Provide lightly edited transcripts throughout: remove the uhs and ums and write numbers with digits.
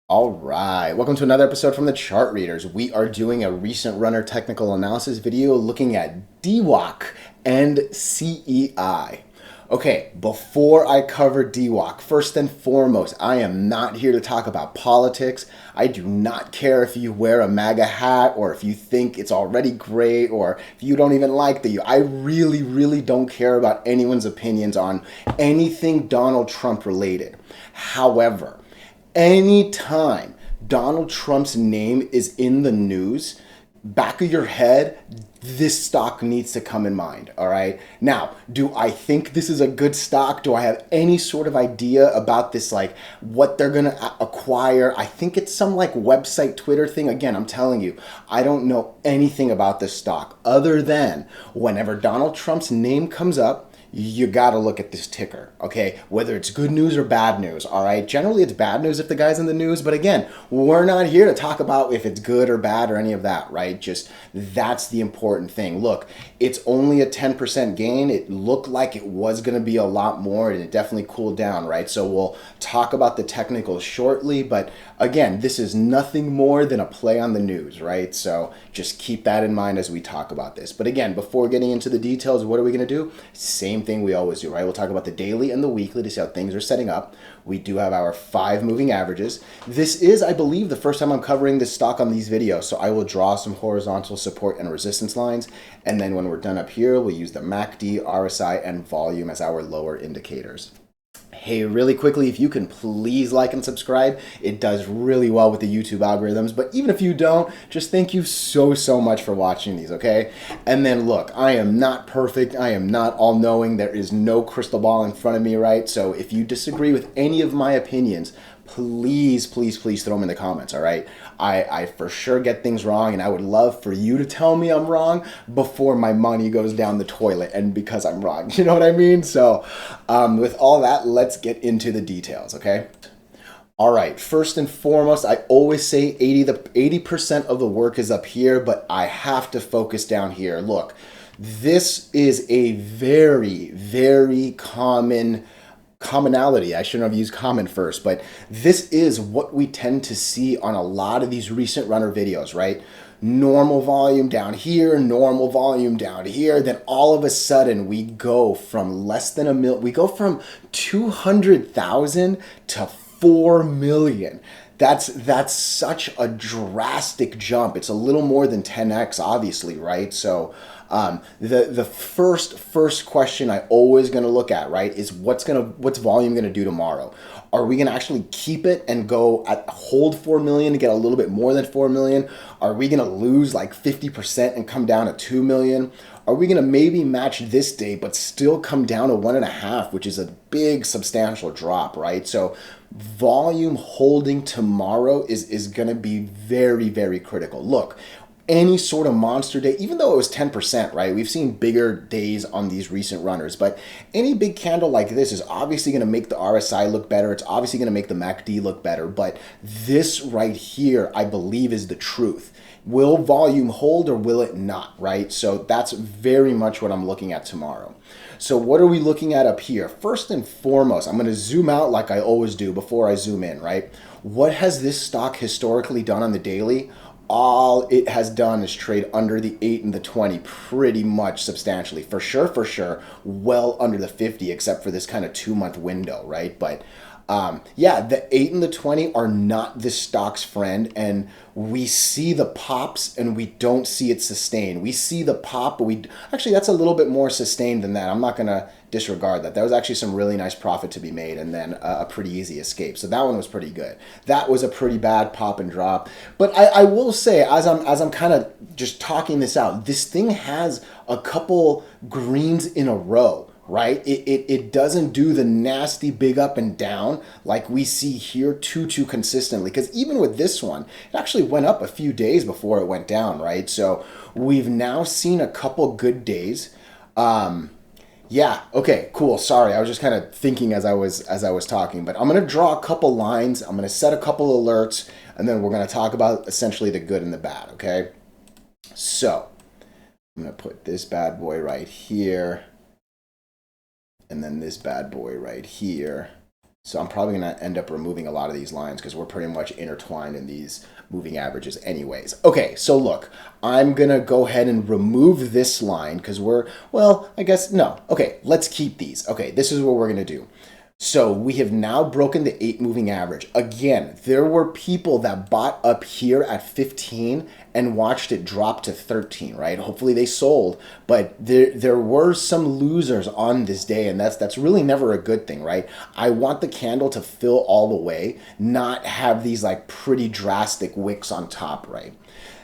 All right, welcome to another episode from the Chart Readers. We are doing a recent runner technical analysis video looking at DWAC and CEI. Okay, before I cover DWAC, first and foremost, I am not here to talk about politics. I do not care if you wear a MAGA hat or if you think it's already great or if you don't even like the. I really don't care about anyone's opinions on anything Donald Trump related. However, anytime Donald Trump's name is in the news, back of your head, this stock needs to come in mind, all right? Now, do I think this is a good stock? Do I have any sort of idea about this, like what they're gonna acquire? I think it's some like website Twitter thing. Again, I'm telling you, I don't know anything about this stock other than whenever Donald Trump's name comes up, you got to look at this ticker, okay? Whether it's good news or bad news, all right? Generally, it's bad news if the guy's in the news, but again, we're not here to talk about if it's good or bad or any of that, right? Just that's the important thing. Look, it's only a 10% gain. It looked like it was going to be a lot more, and it definitely cooled down, right? So we'll talk about the technicals shortly, but again, this is nothing more than a play on the news, right? So just keep that in mind as we talk about this. But again, before getting into the details, what are we going to do? Same thing we always do, right? We'll talk about the daily and the weekly to see how things are setting up. We do have our 5 moving averages. This is, I believe, the first time I'm covering this stock on these videos, so I will draw some horizontal support and resistance lines, and then when we're done up here, we'll use the MACD, RSI, and volume as our lower indicators. Hey, really quickly, if you can please like and subscribe, it does really well with the YouTube algorithms. But even if you don't, just thank you so much for watching these, okay? And then look, I am not perfect. I am not all-knowing. There is no crystal ball in front of me, right? So if you disagree with any of my opinions, please throw them in the comments, all right? I for sure get things wrong, and I would love for you to tell me I'm wrong before my money goes down the toilet and because I'm wrong. You know what I mean? So with all that, let's get into the details, okay? All right, first and foremost, I always say 80% of the work is up here, but I have to focus down here. Look, this is a very common commonality. I shouldn't have used common first, but this is what we tend to see on a lot of these recent runner videos, right? Normal volume down here, normal volume down here. Then all of a sudden we go from less than we go from 200,000 to 4 million. That's such a drastic jump. It's a little more than 10x, obviously, right? So the first question I always gonna look at, right, is what's volume gonna do tomorrow? Are we gonna actually keep it and go hold 4 million to get a little bit more than 4 million? Are we gonna lose like 50% and come down to 2 million? Are we gonna maybe match this day but still come down to 1.5, which is a big substantial drop, right? So volume holding tomorrow is gonna be very critical. Look, any sort of monster day, even though it was 10%, right? We've seen bigger days on these recent runners, but any big candle like this is obviously going to make the RSI look better. It's obviously going to make the MACD look better, but this right here, I believe, is the truth. Will volume hold or will it not, right? So that's very much what I'm looking at tomorrow. So what are we looking at up here? First and foremost, I'm going to zoom out like I always do before I zoom in, right? What has this stock historically done on the daily? All it has done is trade under the 8 and the 20 pretty much substantially. For sure, well under the 50, except for this kind of 2-month window, right? But yeah, the 8 and the 20 are not this stock's friend, and we see the pops and we don't see it sustained. We see the pop, but actually that's a little bit more sustained than that. I'm not gonna disregard that. That was actually some really nice profit to be made, and then a pretty easy escape. So that one was pretty good. That was a pretty bad pop and drop. But I will say, as I'm kind of just talking this out, this thing has a couple greens in a row, right? It doesn't do the nasty big up and down like we see here too consistently. Because even with this one, it actually went up a few days before it went down, right? So we've now seen a couple good days. Yeah, okay, cool. Sorry, I was just kind of thinking as I was talking, but I'm gonna draw a couple lines. I'm gonna set a couple alerts, and then we're gonna talk about essentially the good and the bad. Okay, so I'm gonna put this bad boy right here, and then this bad boy right here, So I'm probably going to end up removing a lot of these lines because we're pretty much intertwined in these moving averages anyways. Okay, so look, I'm going to go ahead and remove this line because well, I guess, no. Okay, let's keep these. Okay, this is what we're going to do. So we have now broken the 8 moving average. Again, there were people that bought up here at 15 and watched it drop to 13, right? Hopefully they sold, but there were some losers on this day, and that's really never a good thing, right? I want the candle to fill all the way, not have these like pretty drastic wicks on top, right?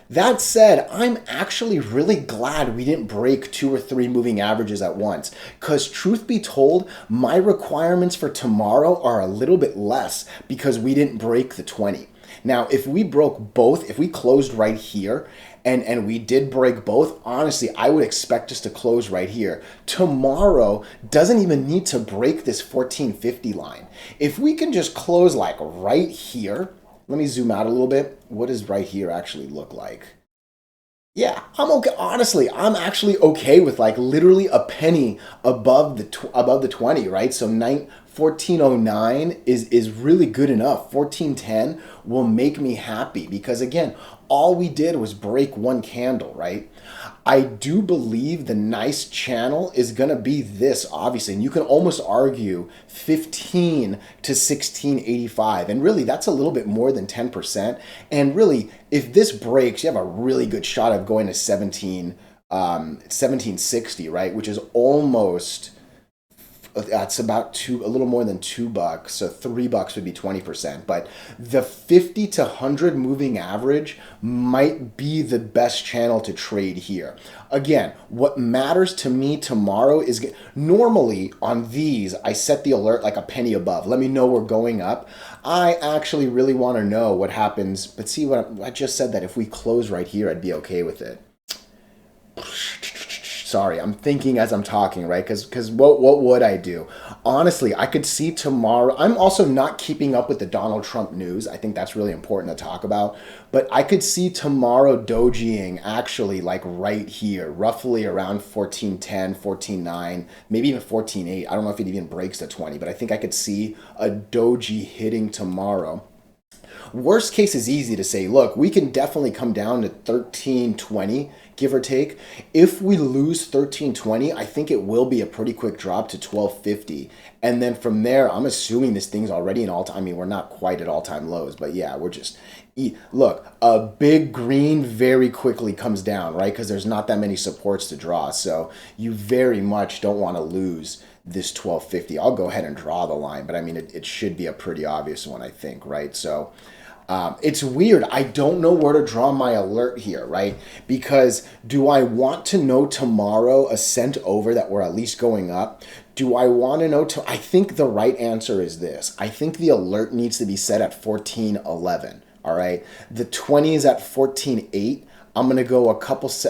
That said, I'm actually really glad we didn't break 2 or 3 moving averages at once. Because truth be told, my requirements for tomorrow are a little bit less because we didn't break the 20. Now, if we broke both, if we closed right here, and we did break both, honestly, I would expect us to close right here. Tomorrow doesn't even need to break this 1450 line. If we can just close like right here, let me zoom out a little bit. What does right here actually look like? Yeah, I'm okay. Honestly, I'm actually okay with like literally a penny above the 20, right? So 1409 is really good enough. 1410 will make me happy because again, all we did was break one candle, right? I do believe the nice channel is going to be this, obviously. And you can almost argue 15 to 1685. And really, that's a little bit more than 10%. And really, if this breaks, you have a really good shot of going to 1760, right? Which is almost, that's about a little more than $2. So $3 would be 20%. But the 50 to 100 moving average might be the best channel to trade here. Again, what matters to me tomorrow is normally on these, I set the alert like a penny above. Let me know we're going up. I actually really want to know what happens. But see what I just said, that if we close right here, I'd be okay with it. Sorry, I'm thinking as I'm talking, right? Because what would I do? Honestly, I could see tomorrow. I'm also not keeping up with the Donald Trump news. I think that's really important to talk about. But I could see tomorrow dojiing actually like right here, roughly around 1410, 14.9, maybe even 14.8. I don't know if it even breaks the 20, but I think I could see a doji hitting tomorrow. Worst case is easy to say, look, we can definitely come down to 1320, give or take. If we lose 1320, I think it will be a pretty quick drop to 1250. And then from there, I'm assuming this thing's already an all-time, I mean, we're not quite at all-time lows, but yeah, we're just, look, a big green very quickly comes down, right? Because there's not that many supports to draw. So you very much don't want to lose this 1250. I'll go ahead and draw the line, but I mean, it should be a pretty obvious one, I think, right? So it's weird. I don't know where to draw my alert here, right? Because do I want to know tomorrow a cent over that we're at least going up? Do I want to know? I think the right answer is this. I think the alert needs to be set at 1411, all right? The 20 is at 14.8. I'm going to go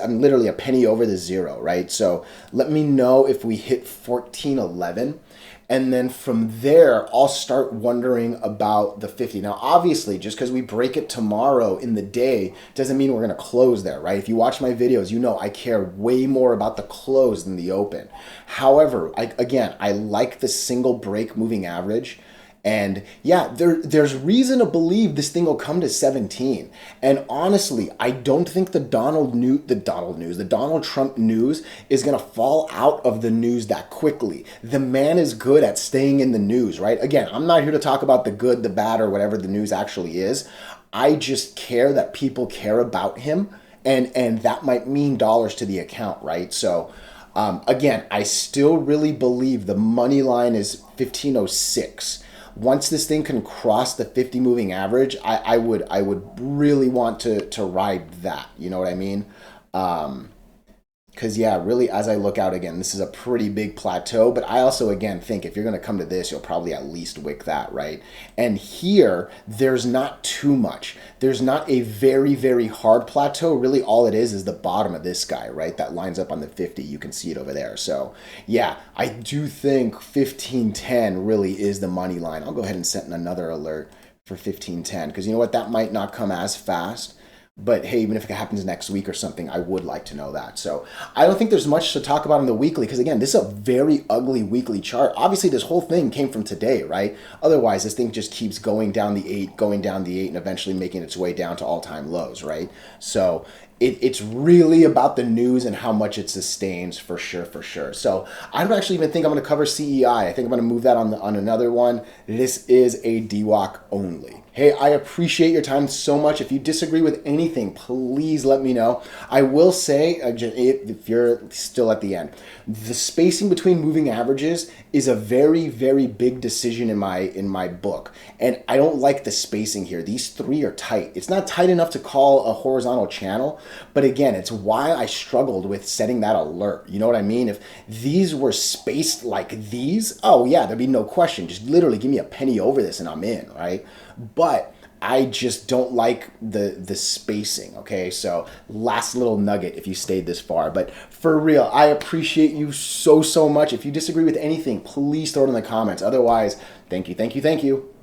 I'm literally a penny over the zero, right? So let me know if we hit 1411. And then from there, I'll start wondering about the 50. Now, obviously, just because we break it tomorrow in the day doesn't mean we're going to close there, right? If you watch my videos, you know I care way more about the close than the open. However, I like the single break moving average. And yeah, there's reason to believe this thing will come to 17. And honestly, I don't think the Donald Trump news is going to fall out of the news that quickly. The man is good at staying in the news, right? Again, I'm not here to talk about the good, the bad, or whatever the news actually is. I just care that people care about him, and that might mean dollars to the account, right? So again, I still really believe the money line is 1506. Once this thing can cross the 50 moving average, I would really want to ride that. You know what I mean? Because yeah, really, as I look out again, this is a pretty big plateau. But I also, again, think if you're going to come to this, you'll probably at least wick that, right? And here, there's not too much. There's not a very, very hard plateau. Really, all it is the bottom of this guy, right? That lines up on the 50. You can see it over there. So yeah, I do think 1510 really is the money line. I'll go ahead and set another alert for 1510 because you know what? That might not come as fast. But hey, even if it happens next week or something, I would like to know that. So I don't think there's much to talk about in the weekly because, again, this is a very ugly weekly chart. Obviously, this whole thing came from today, right? Otherwise, this thing just keeps going down the 8, going down the 8, and eventually making its way down to all-time lows, right? So it's really about the news and how much it sustains, for sure, for sure. So I don't actually even think I'm going to cover CEI. I think I'm going to move that on another one. This is a DWAC only. Hey, I appreciate your time so much. If you disagree with anything, please let me know. I will say, if you're still at the end, the spacing between moving averages is a very, very big decision in my book. And I don't like the spacing here. These three are tight. It's not tight enough to call a horizontal channel, but again, it's why I struggled with setting that alert. You know what I mean? If these were spaced like these, oh yeah, there'd be no question. Just literally give me a penny over this and I'm in, right? But I just don't like the spacing, okay? So last little nugget if you stayed this far. But for real, I appreciate you so much. If you disagree with anything, please throw it in the comments. Otherwise, thank you, thank you, thank you.